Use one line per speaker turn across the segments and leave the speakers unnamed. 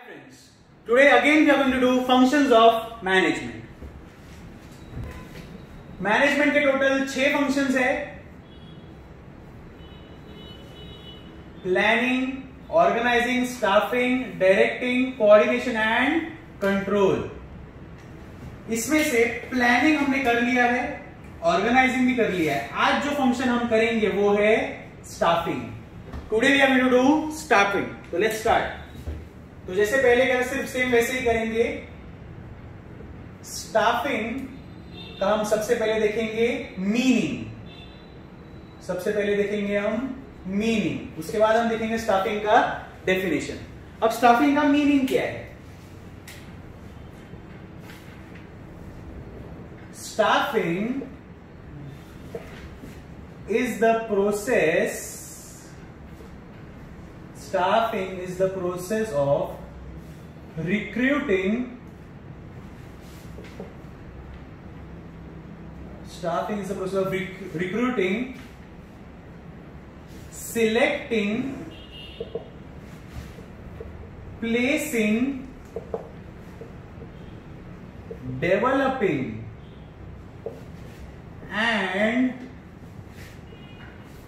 friends, today again we are going to do functions of management. Management के total 6 functions है। Planning, organising, staffing, directing, coordination and control. इसमें से planning हमने कर लिया है, ऑर्गेनाइजिंग भी कर लिया है। आज जो फंक्शन हम करेंगे वो है staffing. Today we are going to do staffing. तो लेट्स स्टार्ट। तो जैसे पहले क्या सिर्फ सेम वैसे ही करेंगे। स्टाफिंग का हम सबसे पहले देखेंगे मीनिंग। सबसे पहले देखेंगे हम मीनिंग, उसके बाद हम देखेंगे स्टाफिंग का डेफिनेशन। अब स्टाफिंग का मीनिंग क्या है? Staffing is the process of recruiting selecting, placing, developing and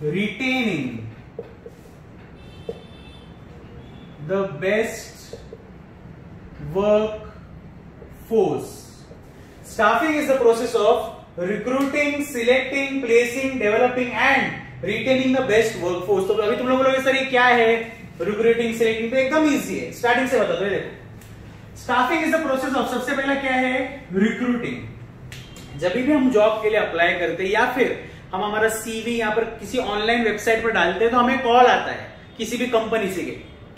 retaining the best workforce. Staffing is the process of recruiting, selecting, placing, developing and retaining the best workforce. तो अभी तुम लोग बोलोगे sir ये क्या है रिक्रूटिंग, सिलेक्टिंग? तो एकदम इजी है, स्टार्टिंग से बता दो। देखो, staffing is the process of, सबसे पहला क्या है रिक्रूटिंग। जब भी हम जॉब के लिए अप्लाई करते हैं या फिर हम हमारा सीवी यहाँ पर किसी ऑनलाइन वेबसाइट पर डालते हैं तो हमें कॉल आता है किसी भी कंपनी से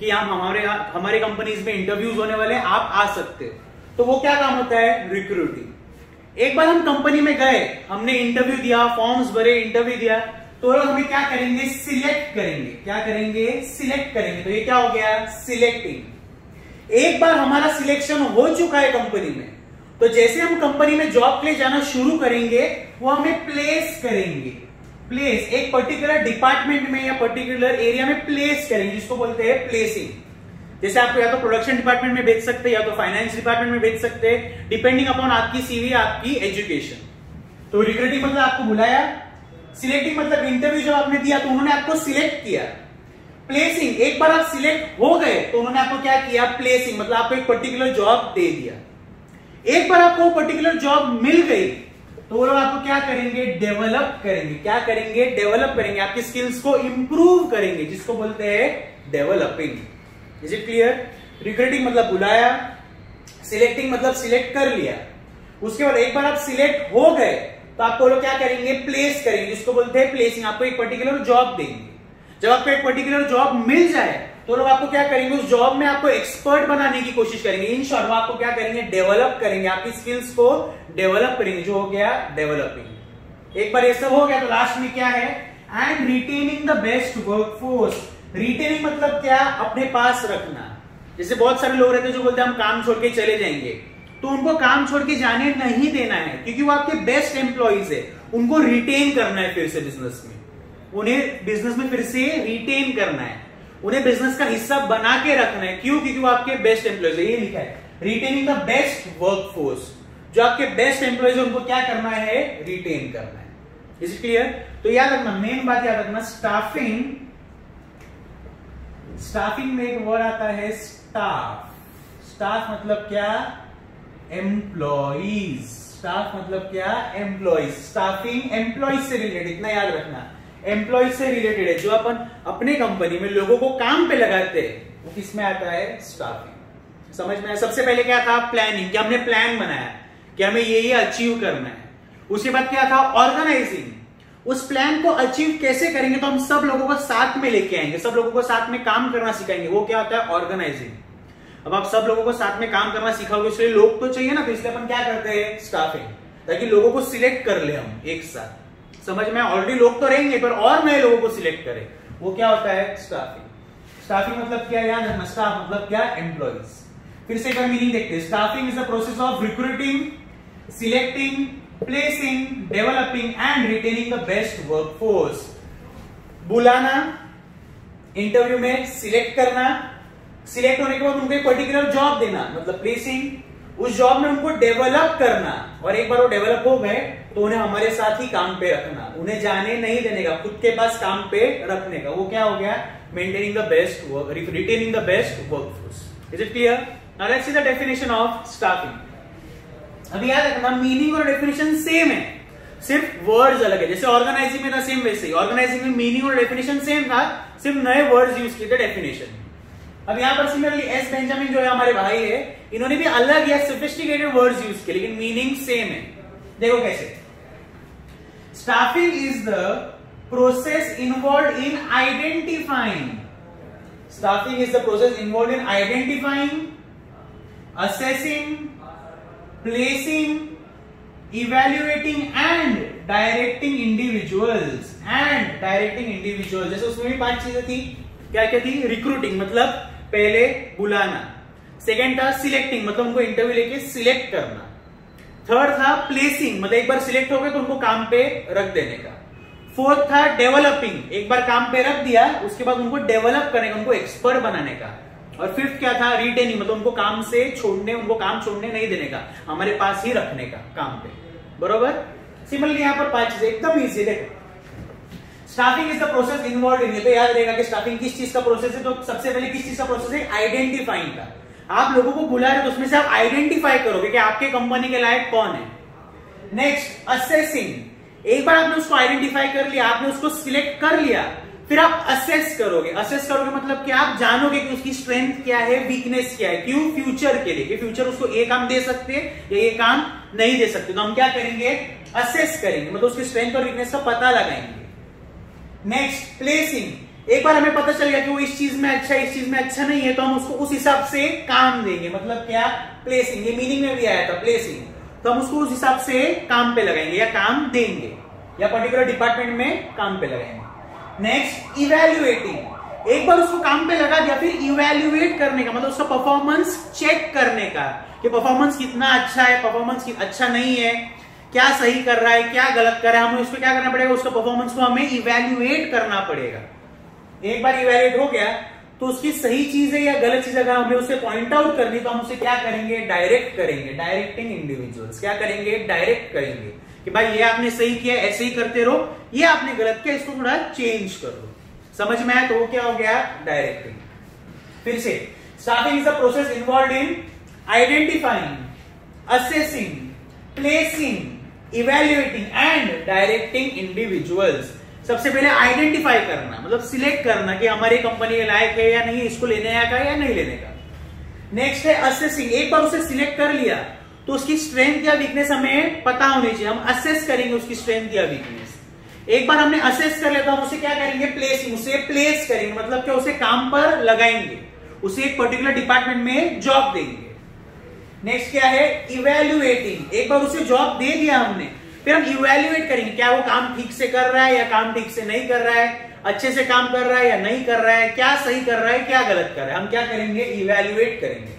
कि हमारे कंपनीज में इंटरव्यूज होने वाले हैं, आप आ सकते हो। तो वो क्या काम होता है? रिक्रूटिंग। एक बार हम कंपनी में गए, हमने इंटरव्यू दिया, फॉर्म्स भरे, इंटरव्यू दिया, तो हमें क्या करेंगे? सिलेक्ट करेंगे। क्या करेंगे? सिलेक्ट करेंगे। तो ये क्या हो गया? सिलेक्टिंग। एक बार हमारा सिलेक्शन हो चुका है कंपनी में, तो जैसे हम कंपनी में जॉब के लिए जाना शुरू करेंगे वो हमें प्लेस करेंगे। प्लेस एक पर्टिकुलर डिपार्टमेंट में या पर्टिकुलर एरिया में प्लेस करेंगे, जिसको बोलते हैं प्लेसिंग। जैसे आपको या तो प्रोडक्शन डिपार्टमेंट में भेज सकते हैं या तो फाइनेंस डिपार्टमेंट में भेज सकते हैं, डिपेंडिंग अपॉन आपकी सीवी, आपकी एजुकेशन। तो रिक्रूटिंग मतलब आपको बुलाया, सिलेक्टिंग मतलब इंटरव्यू जब आपने दिया तो उन्होंने आपको सिलेक्ट किया। प्लेसिंग एक बार आप सिलेक्ट हो गए तो उन्होंने आपको क्या किया? प्लेसिंग मतलब आपको एक पर्टिकुलर जॉब दे दिया। एक बार आपको पर्टिकुलर जॉब मिल गई तो वो लोग आपको क्या करेंगे? डेवलप करेंगे। क्या करेंगे? डेवलप करेंगे, आपकी स्किल्स को इंप्रूव करेंगे, जिसको बोलते हैं developing. Is it clear? Recruiting मतलब बुलाया, सिलेक्टिंग मतलब सिलेक्ट कर लिया। उसके बाद एक बार आप सिलेक्ट हो गए तो आपको लोग क्या करेंगे? प्लेस करेंगे, जिसको बोलते हैं प्लेसिंग। आपको एक पर्टिकुलर जॉब देंगे। जब आपको एक पर्टिकुलर जॉब मिल जाए तो लोग आपको क्या करेंगे? उस जॉब में आपको एक्सपर्ट बनाने की कोशिश करेंगे। इन शॉर्ट वो आपको क्या करेंगे? डेवलप करेंगे, आपकी स्किल्स को डेवलप करेंगे, जो हो गया डेवलपिंग। एक बार ये सब हो गया तो लास्ट में क्या है? And retaining the best workforce. Retaining मतलब क्या? अपने पास रखना। जैसे बहुत सारे लोग रहते हैं जो बोलते हैं हम काम छोड़ के चले जाएंगे, तो उनको काम छोड़ के जाने नहीं देना है, क्योंकि वो आपके बेस्ट एम्प्लॉइज है। उनको रिटेन करना है फिर से बिजनेस में, उन्हें बिजनेस में फिर से रिटेन करना है, उन्हें बिजनेस का हिस्सा बना के रखना है। क्यों? क्योंकि वो आपके बेस्ट एम्प्लॉइज है। ये लिखा है रिटेनिंग द बेस्ट वर्कफोर्स। जो आपके बेस्ट एम्प्लॉइज है उनको क्या करना है? रिटेन करना है। Is it clear? तो याद रखना, मेन बात याद रखना, स्टाफिंग में एक वर्ड आता है स्टाफ। स्टाफ मतलब क्या? एम्प्लॉइज। स्टाफ मतलब क्या? एम्प्लॉइज। स्टाफिंग एम्प्लॉइज से रिलेटेड, इतना याद रखना, एम्प्लॉइज से रिलेटेड है। जो अपन अपने कंपनी में लोगों को काम पे लगाते हैं वो किसमें आता है? स्टाफिंग। समझ में आया? सबसे पहले क्या था? प्लानिंग, कि हमने प्लान बनाया कि हमें ये अचीव करना है। उसके बाद क्या था? ऑर्गेनाइजिंग। उस प्लान को अचीव कैसे करेंगे? तो हम सब लोगों को साथ में लेके आएंगे, सब लोगों को साथ में काम करना सिखाएंगे। वो क्या होता है? ऑर्गेनाइजिंग। अब आप सब लोगों को साथ में काम करना सिखाओगे, इसलिए लोग तो चाहिए ना, तो इसलिए अपन क्या करते हैं? स्टाफिंग, ताकि लोगों को सिलेक्ट कर ले हम एक साथ। समझ में? ऑलरेडी लोग तो रहेंगे पर और नए लोगों को सिलेक्ट करें, वो क्या होता है? स्टाफिंग। स्टाफिंग मतलब क्या? याद रखना, स्टाफ मतलब क्या? एम्प्लॉइज। फिर से एक बार मीनिंग देखते हैं। Staffing is the process of recruiting, selecting, placing, developing and retaining the best workforce. बुलाना, इंटरव्यू में सिलेक्ट करना, सिलेक्ट होने के बाद उनको एक पर्टिकुलर जॉब देना, मतलब प्लेसिंग, उस जॉब में उनको डेवलप करना, और एक बार वो डेवलप हो गए तो उन्हें हमारे साथ ही काम पे रखना, उन्हें जाने नहीं देने का, खुद के पास काम पे रखने का। वो क्या हो गया? Maintaining the best work, retaining the best workforce. Is it clear? Now let's see the definition of staffing. अभी याद रखना, मीनिंग और डेफिनेशन सेम है, सिर्फ वर्ड्स अलग है। जैसे ऑर्गेनाइजिंग में था सेम, वैसे ही ऑर्गेनाइजिंग में मीनिंग और डेफिनेशन सेम था, सिर्फ नए वर्ड्स यूज किए थे डेफिनेशन। अब यहां पर सिमिलरली एस बेंजामिन जो है हमारे भाई है, इन्होंने भी अलग या सोफिस्टिकेटेड वर्ड्स यूज किए, लेकिन मीनिंग सेम है। देखो कैसे, staffing is the process involve in identifying, staffing is the process involve in identifying, assessing, placing, evaluating and directing individuals, जैसे उसमें भी 5 चीजें थी। क्या क्या थी? रिक्रूटिंग, मतलब पहले बुलाना। सेकेंड था सिलेक्टिंग, मतलब उनको इंटरव्यू लेके सिलेक्ट करना। थर्ड था प्लेसिंग, मतलब एक बार सिलेक्ट हो गए तो उनको काम पे रख देने का। फोर्थ था डेवलपिंग, एक बार काम पे रख दिया उसके बाद उनको डेवलप करने का, उनको एक्सपर्ट बनाने का। और फिफ्थ क्या था? रिटेनिंग, मतलब उनको काम से छोड़ने, उनको काम छोड़ने नहीं देने का, हमारे पास ही रखने का काम पे। बरोबर? सिमिलरली यहां पर 5 चीजें एकदम इजी। देखो, staffing is the process involve in, तो याद रहेगा कि स्टाफिंग किस चीज का प्रोसेस है। तो सबसे पहले किस चीज का प्रोसेस है? आइडेंटिफाइंग का। आप लोगों को बुला रहे तो उसमें से आप आइडेंटिफाई करोगे कि आपके कंपनी के लायक कौन है। नेक्स्ट असेसिंग, एक बार आपने उसको आइडेंटिफाई कर लिया, आपने उसको सिलेक्ट कर लिया, फिर आप असेस करोगे। असेस करोगे मतलब कि आप जानोगे कि उसकी स्ट्रेंथ क्या है, वीकनेस क्या है। क्यों? फ्यूचर के लिए, कि फ्यूचर उसको ये काम दे सकते हैं या ये काम नहीं दे सकते। तो हम क्या करेंगे? असेस करेंगे, मतलब उसकी स्ट्रेंथ और वीकनेस का पता लगाएंगे। नेक्स्ट प्लेसिंग, एक बार हमें पता चल गया कि वो इस चीज में अच्छा है, इस चीज में अच्छा नहीं है, तो हम उसको उस हिसाब से काम देंगे। मतलब क्या? प्लेसिंग, ये मीनिंग में भी आया था प्लेसिंग, तो हम उसको उस हिसाब से काम पे लगाएंगे या काम देंगे, या पर्टिकुलर डिपार्टमेंट में काम पे लगाएंगे। नेक्स्ट इवेल्युएटिंग, एक बार उसको काम पे लगा दिया, फिर इवेल्युएट करने का, मतलब उसका परफॉर्मेंस चेक करने का कि परफॉर्मेंस कितना अच्छा है, परफॉर्मेंस अच्छा नहीं है, क्या सही कर रहा है, क्या गलत कर रहा है। हमें उसको क्या करना पड़ेगा? उसका परफॉर्मेंस को हमें इवेल्युएट करना पड़ेगा। एक बार इवेल्युएट हो गया तो उसकी सही चीज है या गलत चीज अगर हमें उसे पॉइंट आउट करनी, तो हम उसे क्या करेंगे? डायरेक्ट करेंगे। डायरेक्टिंग इंडिविजुअल्स, क्या करेंगे? डायरेक्ट करेंगे कि भाई ये आपने सही किया, ऐसे ही करते रहो, ये आपने गलत किया, इसको थोड़ा चेंज करो। समझ में आया? तो वो क्या हो गया? डायरेक्टिंग। फिर से, staffing is the process involve in identifying, assessing, placing, evaluating and directing individuals. सबसे पहले आइडेंटिफाई करना, मतलब सिलेक्ट करना कि हमारी कंपनी के लायक है या नहीं, इसको लेने का या नहीं लेने का। नेक्स्ट है असेसिंग, एक बार उसे सिलेक्ट कर लिया तो उसकी स्ट्रेंथ या वीकनेस हमें पता होनी चाहिए, हम असेस करेंगे उसकी स्ट्रेंथ या वीकनेस। एक बार हमने असेस कर लिया तो हम उसे क्या करेंगे? प्लेसिंग, उसे प्लेस करेंगे, मतलब क्या? उसे काम पर लगाएंगे, उसे एक पर्टिकुलर डिपार्टमेंट में जॉब देंगे। नेक्स्ट क्या है? इवेल्युएटिंग, एक बार उसे जॉब दे दिया हमने, फिर हम इवेल्युएट करेंगे क्या वो काम ठीक से कर रहा है या काम ठीक से नहीं कर रहा है, अच्छे से काम कर रहा है या नहीं कर रहा है, क्या सही कर रहा है, क्या गलत कर रहा है। हम क्या करेंगे? इवेल्युएट करेंगे।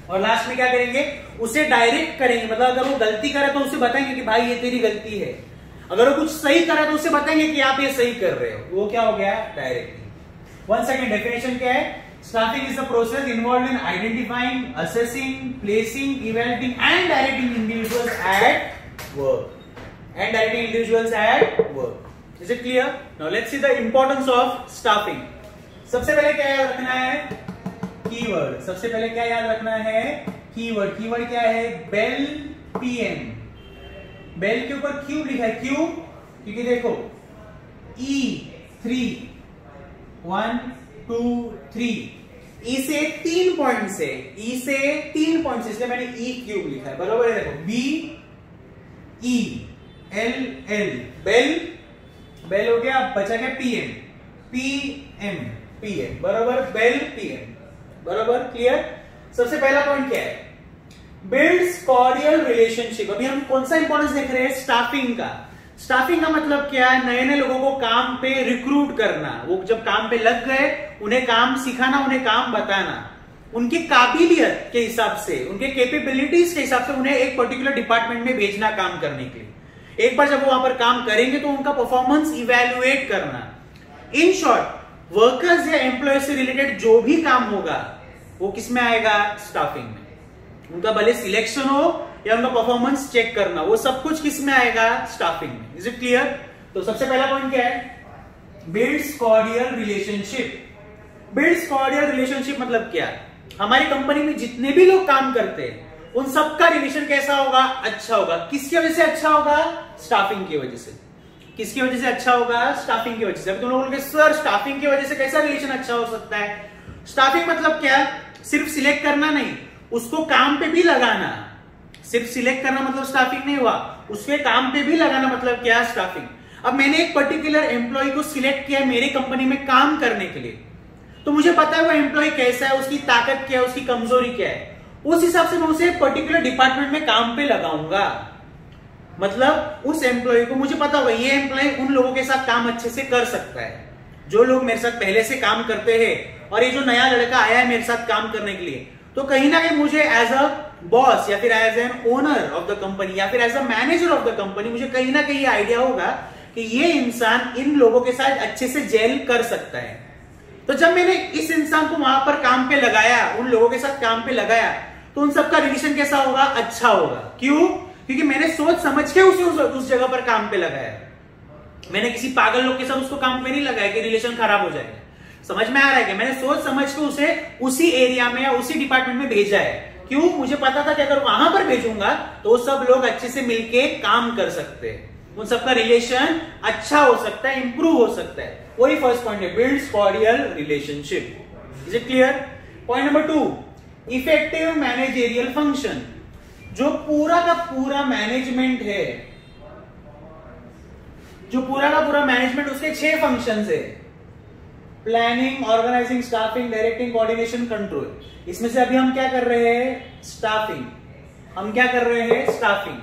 और लास्ट में क्या करेंगे? उसे डायरेक्ट करेंगे, मतलब अगर वो गलती करे तो उसे बताएंगे कि भाई ये तेरी गलती है, अगर वो कुछ सही करे तो उसे बताएंगे कि आप ये सही कर रहे हो। वो क्या हो गया? डायरेक्टिंग। वन सेकेंड, डेफिनेशन क्या है? Staffing is the process involve in identifying, assessing, placing, evaluating and directing individuals at work, Is it clear? Now let's see the importance of staffing. सबसे पहले क्या याद रखना है? कीवर्ड। सबसे पहले क्या याद रखना है? कीवर्ड। कीवर्ड क्या है? Bell PM। बेल के ऊपर क्यू लिखा है, क्यों? क्योंकि देखो E3 1 2 3 E से 3 पॉइंट से, E से 3 पॉइंट से, इसलिए मैंने E क्यूब लिखा है। बराबर है? देखो BE LL बेल, बेल हो गया, बचा क्या? PM बराबर, बेल PM बराबर। क्लियर? सबसे पहला पॉइंट क्या है? Builds cordial relationship. अभी हम कौन सा इंपॉर्टेंस देख रहे हैं? स्टाफिंग का। स्टाफिंग का मतलब क्या है? नए नए लोगों को काम पे रिक्रूट करना, वो जब काम पे लग गए उन्हें काम सिखाना, उन्हें काम बताना, उनकी काबिलियत के हिसाब से, उनके कैपेबिलिटीज के हिसाब से उन्हें एक पर्टिकुलर डिपार्टमेंट में भेजना काम करने के लिए। एक बार जब वो वहां पर काम करेंगे तो उनका परफॉर्मेंस इवेल्युएट करना। इन शॉर्ट, वर्कर्स या एम्प्लॉय से रिलेटेड जो भी काम होगा वो किस में आएगा? स्टाफिंग में। उनका भले सिलेक्शन हो या उनका परफॉर्मेंस चेक करना, वो सब कुछ किस में आएगा? स्टाफिंग में। Is it clear? तो सबसे पहला पॉइंट क्या है? Builds cordial relationship. Builds cordial relationship मतलब क्या? हमारी कंपनी में जितने भी लोग काम करते हैं उन सबका रिलेशन कैसा होगा? अच्छा होगा। किसकी वजह से अच्छा होगा? स्टाफिंग की वजह से। किसकी वजह से अच्छा होगा? स्टाफिंग की वजह से। अब तुम लोग बोलोगे सर स्टाफिंग की वजह से कैसा रिलेशन अच्छा हो सकता है? स्टाफिंग मतलब क्या? सिर्फ सिलेक्ट करना नहीं, उसको काम पे भी लगाना। सिर्फ सिलेक्ट करना मतलब स्टाफिंग नहीं हुआ, उसके काम पे भी लगाना मतलब क्या? स्टाफिंग। अब मैंने एक पर्टिकुलर एम्प्लॉय को सिलेक्ट किया मेरी कंपनी में काम करने के लिए, तो मुझे पता है वो एम्प्लॉय कैसा है, उसकी ताकत क्या है, उसकी कमजोरी क्या है। उस हिसाब से मैं उसे पर्टिकुलर डिपार्टमेंट में काम पे लगाऊंगा। मतलब उस एम्प्लॉय को मुझे पता होगा ये एम्प्लॉय उन लोगों के साथ काम अच्छे से कर सकता है जो लोग मेरे साथ पहले से काम करते हैं, और ये जो नया लड़का आया है मेरे साथ काम करने के लिए, तो कहीं ना कहीं मुझे एज अ बॉस या फिर as an owner of the company या फिर as a manager of the company मुझे कहीं ना कहीं आइडिया होगा कि ये इंसान इन लोगों के साथ अच्छे से जेल कर सकता है। तो जब मैंने इस इंसान को वहां पर काम पे लगाया, उन लोगों के साथ काम पे लगाया, तो उन सबका रिलेशन कैसा होगा? अच्छा होगा। क्यों? क्योंकि मैंने सोच समझ के उसे उस जगह पर काम पे लगाया। मैंने किसी पागल लोग के साथ उसको काम पे नहीं लगाया कि रिलेशन खराब हो जाएगा। समझ में आ रहा है कि मैंने सोच समझ के उसे उसी एरिया में या उसी डिपार्टमेंट में भेजा है। क्यों? मुझे पता था कि अगर वहां पर भेजूंगा तो वो सब लोग अच्छे से मिलके काम कर सकते हैं, उन सबका रिलेशन अच्छा हो सकता है, इंप्रूव हो सकता है। वही फर्स्ट पॉइंट है, builds cordial relationship. Is it clear? Point number 2, effective managerial function. जो पूरा का पूरा मैनेजमेंट है, जो पूरा का पूरा मैनेजमेंट, उसके 6 फंक्शंस है। Planning, organising, staffing, directing, coordination, control. इसमें से अभी हम क्या कर रहे हैं? स्टाफिंग। हम क्या कर रहे हैं? स्टाफिंग।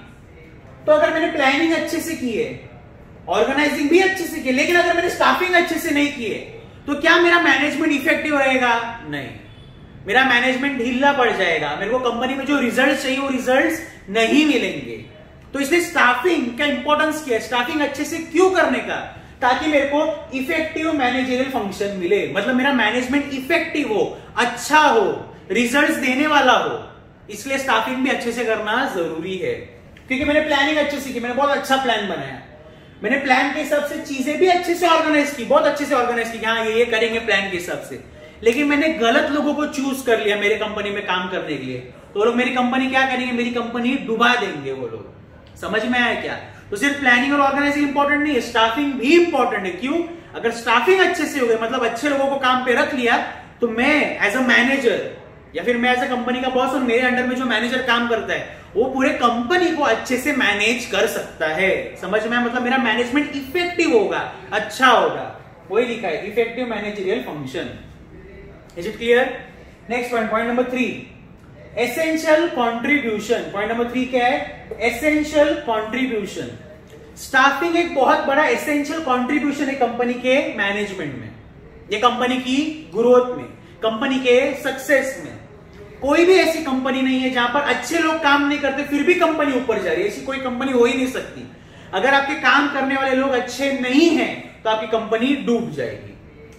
तो अगर मैंने प्लानिंग अच्छे से की है, ऑर्गेनाइजिंग भी अच्छे से की, लेकिन अगर मैंने स्टाफिंग अच्छे से नहीं की है, तो क्या मेरा मैनेजमेंट इफेक्टिव रहेगा? नहीं, मेरा मैनेजमेंट ढीला पड़ जाएगा। मेरे को कंपनी में जो रिजल्ट चाहिए वो रिजल्ट नहीं मिलेंगे। तो इसलिए स्टाफिंग का इंपॉर्टेंस क्या है? स्टाफिंग अच्छे से क्यों करने का? ताकि मेरे को इफेक्टिव मैनेजरियल फंक्शन मिले, मतलब मेरा मैनेजमेंट इफेक्टिव हो, अच्छा हो, रिजल्ट्स देने वाला हो। इसलिए स्टाफिंग भी अच्छे से करना जरूरी है। क्योंकि मैंने प्लानिंग अच्छे से की, मैंने बहुत अच्छा प्लान बनाया, मैंने प्लान के हिसाब से चीजें भी अच्छे से ऑर्गेनाइज की, बहुत अच्छे से ऑर्गेनाइज की, हाँ ये करेंगे प्लान के हिसाब से, लेकिन मैंने गलत लोगों को चूज कर लिया मेरे कंपनी में काम करने के लिए, तो वो लोग मेरी कंपनी क्या करेंगे? मेरी कंपनी डुबा देंगे वो लोग। समझ में आया क्या? तो सिर्फ प्लानिंग और ऑर्गेनाइजिंग इंपॉर्टेंट नहीं है, स्टाफिंग भी इंपॉर्टेंट है। क्यों? अगर स्टाफिंग अच्छे से हो गई, मतलब अच्छे लोगों को काम पे रख लिया, तो मैं एज अ मैनेजर या फिर मैं एज अ कंपनी का बॉस और मेरे अंडर में जो मैनेजर काम करता है वो पूरे कंपनी को अच्छे से मैनेज कर सकता है। समझ में? मतलब मेरा मैनेजमेंट इफेक्टिव होगा, अच्छा होगा। वही लिखा है, effective managerial function. Is it clear? Next point, point number 3, essential contribution. Point number 3 क्या है? Essential contribution. स्टाफिंग एक बहुत बड़ा एसेंशियल कंट्रीब्यूशन है कंपनी के मैनेजमेंट में, ये कंपनी की ग्रोथ में, कंपनी के सक्सेस में। कोई भी ऐसी कंपनी नहीं है जहां पर अच्छे लोग काम नहीं करते फिर भी कंपनी ऊपर जा रही है, ऐसी कोई कंपनी हो ही नहीं सकती। अगर आपके काम करने वाले लोग अच्छे नहीं हैं तो आपकी कंपनी डूब जाएगी।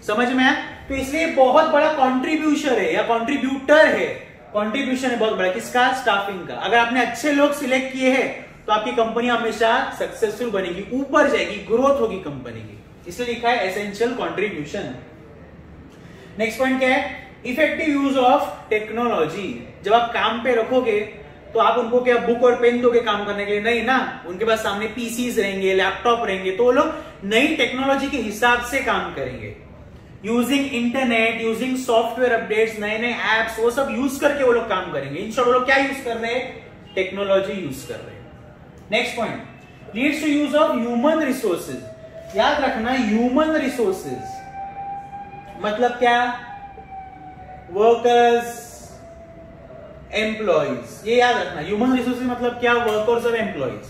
समझ में आया? तो इसलिए बहुत बड़ा कॉन्ट्रीब्यूशन है या कॉन्ट्रीब्यूटर है, कॉन्ट्रीब्यूशन है बहुत बड़ा, किसका? स्टाफिंग का। अगर आपने अच्छे लोग सिलेक्ट किए हैं तो आपकी कंपनी हमेशा सक्सेसफुल बनेगी, ऊपर जाएगी, ग्रोथ होगी कंपनी की। इसलिए लिखा है एसेंशियल कॉन्ट्रीब्यूशन। नेक्स्ट पॉइंट क्या है? Effective use of technology. जब आप काम पे रखोगे तो आप उनको क्या बुक और पेन दोगे काम करने के लिए? नहीं ना, उनके पास सामने पीसीज रहेंगे, लैपटॉप रहेंगे, तो वो लोग नई टेक्नोलॉजी के हिसाब से काम करेंगे। Using internet, using software updates, नए नए एप्स, वो सब यूज करके वो लोग काम करेंगे। इन शॉर्ट वो लोग क्या यूज कर रहे हैं? टेक्नोलॉजी यूज कर रहे हैं। Next point, leads to use of human resources. याद रखना, ह्यूमन रिसोर्सेज मतलब क्या? वर्कर्स, एम्प्लॉइज, ये याद रखना। ह्यूमन रिसोर्सेज मतलब क्या? वर्कर्स और एम्प्लॉइज।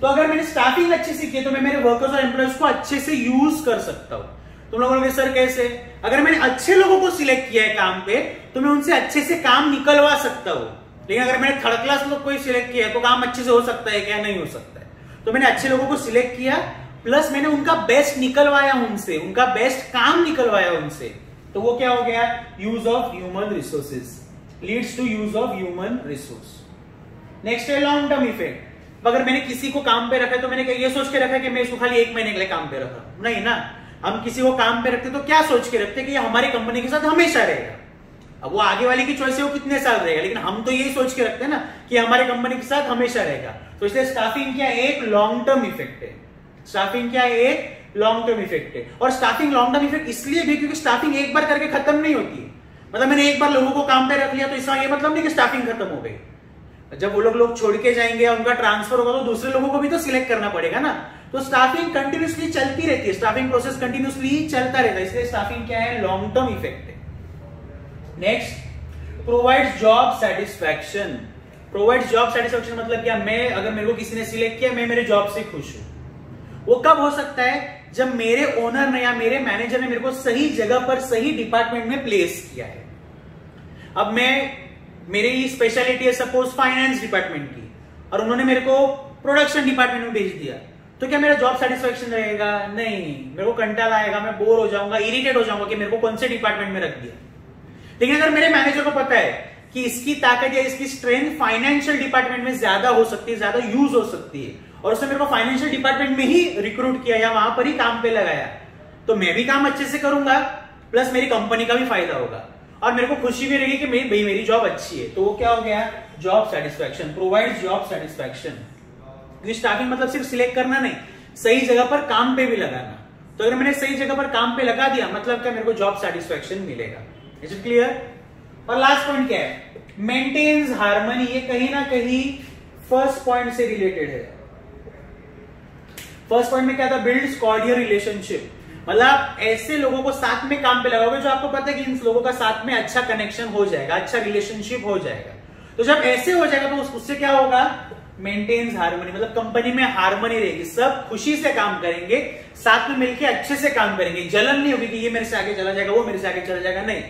तो अगर मैंने स्टाफिंग अच्छे से की तो मैं मेरे वर्कर्स और एम्प्लॉइज को अच्छे से यूज कर सकता हूं। तुम लोगों ने सर कैसे? अगर मैंने अच्छे लोगों को सिलेक्ट किया है काम पे तो मैं उनसे अच्छे से काम निकलवा सकता हूं। लेकिन अगर मैंने थर्ड क्लास लोग कोई सिलेक्ट किया है तो काम अच्छे से हो सकता है क्या? नहीं हो सकता है। तो मैंने अच्छे लोगों को सिलेक्ट किया, प्लस मैंने उनका बेस्ट निकलवाया उनसे, उनका बेस्ट काम निकलवाया उनसे, तो वो क्या हो गया, use of human resources, leads to use of human resource. Next है लॉन्ग टर्म इफेक्ट। अगर मैंने किसी को काम पे रखा है तो मैंने ये सोच के रखा कि मैं इसको खाली 1 महीने के लिए काम पे रखा, नहीं ना। हम किसी को काम पे रखते तो क्या सोच के रखते कि ये हमारी कंपनी के साथ हमेशा रहेगा। अब वो आगे वाले की चॉइस है वो कितने साल रहेगा, लेकिन हम तो यही सोच के रखते हैं ना कि हमारे कंपनी के साथ हमेशा रहेगा। तो इसलिए स्टाफिंग क्या एक लॉन्ग टर्म इफेक्ट है, स्टाफिंग क्या एक लॉन्ग टर्म इफेक्ट है। और स्टाफिंग लॉन्ग टर्म इफेक्ट इसलिए भी क्योंकि स्टाफिंग एक बार करके खत्म नहीं होती है। मतलब मैंने एक बार लोगों को काम पे रख लिया तो इसका ये मतलब नहीं कि स्टाफिंग खत्म हो गई। जब वो लोग छोड़ के जाएंगे, उनका ट्रांसफर होगा तो दूसरे लोगों को भी तो सिलेक्ट करना पड़ेगा ना। तो स्टाफिंग कंटिन्यूसली चलती रहती है, स्टाफिंग प्रोसेस कंटिन्यूसली चलता रहता है, इसलिए स्टाफिंग क्या है, लॉन्ग टर्म इफेक्ट है। Next, provides job satisfaction. Provides job satisfaction मतलब क्या, मैं अगर मेरे को किसी ने सिलेक्ट किया, मैं मेरे जॉब से खुश हूं। वो कब हो सकता है, जब मेरे ओनर ने या मेरे मैनेजर ने मेरे को सही जगह पर सही डिपार्टमेंट में प्लेस किया है। अब मेरी स्पेशलिटी है सपोज फाइनेंस डिपार्टमेंट की, और उन्होंने मेरे को प्रोडक्शन डिपार्टमेंट में भेज दिया, तो क्या मेरा जॉब सेटिस्फैक्शन रहेगा, नहीं, मेरे को कंटाला आएगा, मैं बोर हो जाऊंगा, इरिटेट हो जाऊंगा कि मेरे को कौन से डिपार्टमेंट में रख दिया। लेकिन अगर मेरे मैनेजर को पता है कि इसकी ताकत या इसकी स्ट्रेंथ फाइनेंशियल डिपार्टमेंट में ज्यादा हो सकती है, ज्यादा यूज हो सकती है, और उसने मेरे को फाइनेंशियल डिपार्टमेंट में ही रिक्रूट किया या वहां पर ही काम पे लगाया, तो मैं भी काम अच्छे से करूंगा, प्लस मेरी कंपनी का भी फायदा होगा, और मेरे को खुशी भी रहेगी कि मेरी जॉब अच्छी है। तो वो क्या हो गया, job satisfaction, provides job satisfaction. Staffing मतलब सिर्फ सिलेक्ट करना नहीं, सही जगह पर काम पे भी लगाना। तो अगर मैंने सही जगह पर काम पे लगा दिया, मतलब क्या, मेरे को जॉब सेटिस्फैक्शन मिलेगा। Is it clear? और लास्ट पॉइंट क्या है, मेंटेन्स हार्मनी। ये कहीं ना कहीं फर्स्ट पॉइंट से रिलेटेड है। फर्स्ट पॉइंट में क्या था, बिल्ड्स कॉर्डियल रिलेशनशिप। मतलब ऐसे लोगों को साथ में काम पे लगाओगे जो आपको पता है कि इन लोगों का साथ में अच्छा कनेक्शन हो जाएगा, अच्छा रिलेशनशिप हो जाएगा। तो जब ऐसे हो जाएगा तो उससे क्या होगा, मेंटेन्स हार्मनी, मतलब कंपनी में हार्मनी रहेगी, सब खुशी से काम करेंगे, साथ में मिलकर अच्छे से काम करेंगे, जलन नहीं होगी कि ये मेरे से आगे चला जाएगा, वो मेरे से आगे चला जाएगा, नहीं,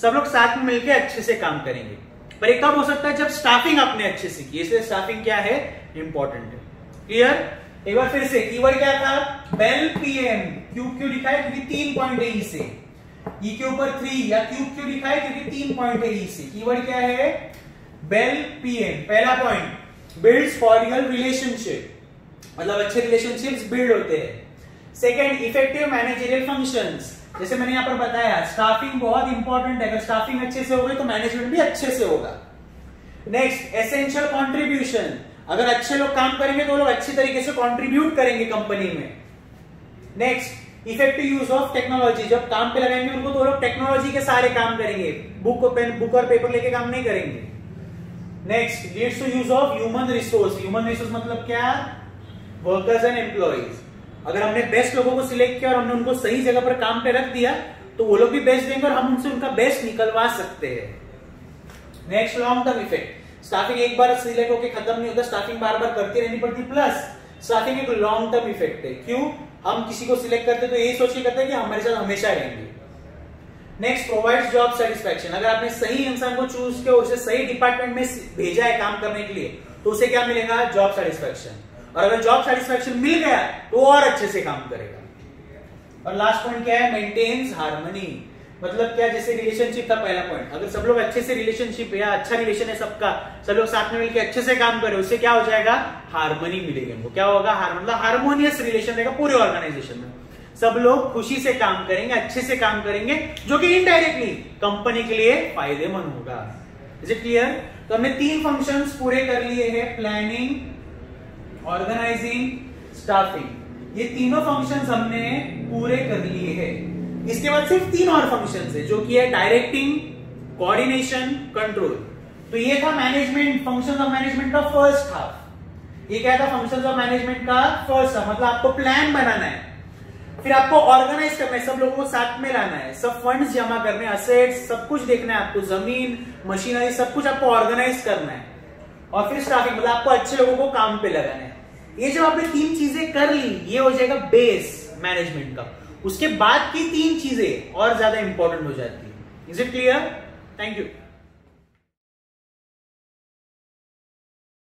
सब लोग साथ में मिलकर अच्छे से काम करेंगे। पर एक कब हो सकता है, जब स्टाफिंग आपने अच्छे से की, इसलिए स्टाफिंग क्या है, इंपॉर्टेंट है। क्लियर? एक बार फिर से कीवर्ड क्या था, बेल पीएम। क्यूब क्यों लिखा है, क्योंकि 3 पॉइंट है ई से, ई के ऊपर 3, या क्यूब क्यों लिखा है, क्योंकि 3 पॉइंट है ई से। कीवर्ड क्या है, बेल पीएम। पहला पॉइंट, बिल्ड्स कॉर्डियल रिलेशनशिप, मतलब अच्छे रिलेशनशिप्स बिल्ड होते हैं। Second, effective managerial functions. जैसे मैंने यहां पर बताया, स्टाफिंग बहुत इंपॉर्टेंट है, अगर स्टाफिंग अच्छे से होगी तो मैनेजमेंट भी अच्छे से होगा। Next, essential contribution. अगर अच्छे लोग काम करेंगे तो लोग अच्छी तरीके से कंट्रीब्यूट करेंगे कंपनी में। Next, effective use of technology. जब काम पे लगाएंगे उनको तो लोग टेक्नोलॉजी के सारे काम करेंगे, बुक और पेपर लेके काम नहीं करेंगे। Next, leads to use of human resource. Human resource मतलब क्या, वर्कर्स एंड एम्प्लॉइज। अगर हमने बेस्ट लोगों को सिलेक्ट किया और हमने उनको सही जगह पर काम पे रख दिया तो वो लोग भी बेस्ट देंगे और हम उनसे उनका बेस्ट निकलवा सकते हैं। Next, long term effect. Staffing एक बार सिलेक्ट होकर खत्म नहीं होता, स्टाफिंग बार बार करती रहनी पड़ती। प्लस स्टाफिंग एक लॉन्ग टर्म इफेक्ट है। क्यों, हम किसी को सिलेक्ट करते तो यही सोच के करते हैं कि हमारे साथ हमेशा रहेंगे। Next, provides job satisfaction. अगर आपने सही इंसान को चूज किया, उसे सही डिपार्टमेंट में भेजा है काम करने के लिए, तो उसे क्या मिलेगा, जॉब सेटिस्फैक्शन। और अगर जॉब सेटिस्फैक्शन मिल गया तो और अच्छे से काम करेगा। और लास्ट पॉइंट क्या है, मेंटेन्स हार्मनी। मतलब क्या, जैसे रिलेशनशिप था पहला पॉइंट, अगर सब लोग अच्छे से रिलेशनशिप या अच्छा रिलेशन है सबका, सब लोग साथ में मिलकर अच्छे से काम करें, उससे क्या हो जाएगा, हार्मनी मिलेगी उनको। क्या होगा, मतलब हार्मोनियस रिलेशन रहेगा पूरे ऑर्गेनाइजेशन में, सब लोग खुशी से काम करेंगे, अच्छे से काम करेंगे, जो कि इनडायरेक्टली कंपनी के लिए फायदेमंद होगा। Is it clear? तो हमने 3 फंक्शंस पूरे कर लिए हैं, प्लानिंग, ऑर्गेनाइजिंग, स्टाफिंग। ये तीनों फंक्शंस हमने पूरे कर लिए हैं। इसके बाद सिर्फ 3 और फंक्शंस है, जो कि है डायरेक्टिंग, कोऑर्डिनेशन, कंट्रोल। तो ये था मैनेजमेंट, फंक्शंस ऑफ मैनेजमेंट का फर्स्ट हाफ। ये क्या था, फंक्शंस ऑफ मैनेजमेंट का फर्स्ट हाफ। मतलब आपको प्लान बनाना है, फिर आपको ऑर्गेनाइज करना है, सब लोगों को साथ में लाना है, सब फंड्स जमा करने, असेट्स सब कुछ देखना है आपको, जमीन, मशीनरी सब कुछ आपको ऑर्गेनाइज करना है। और फिर स्टाफिंग, मतलब आपको अच्छे लोगों को काम पे लगाना है। ये जब आपने 3 चीजें कर ली, ये हो जाएगा बेस मैनेजमेंट का। उसके बाद की 3 चीजें और ज्यादा इंपॉर्टेंट हो जाती है। Is it clear? Thank you.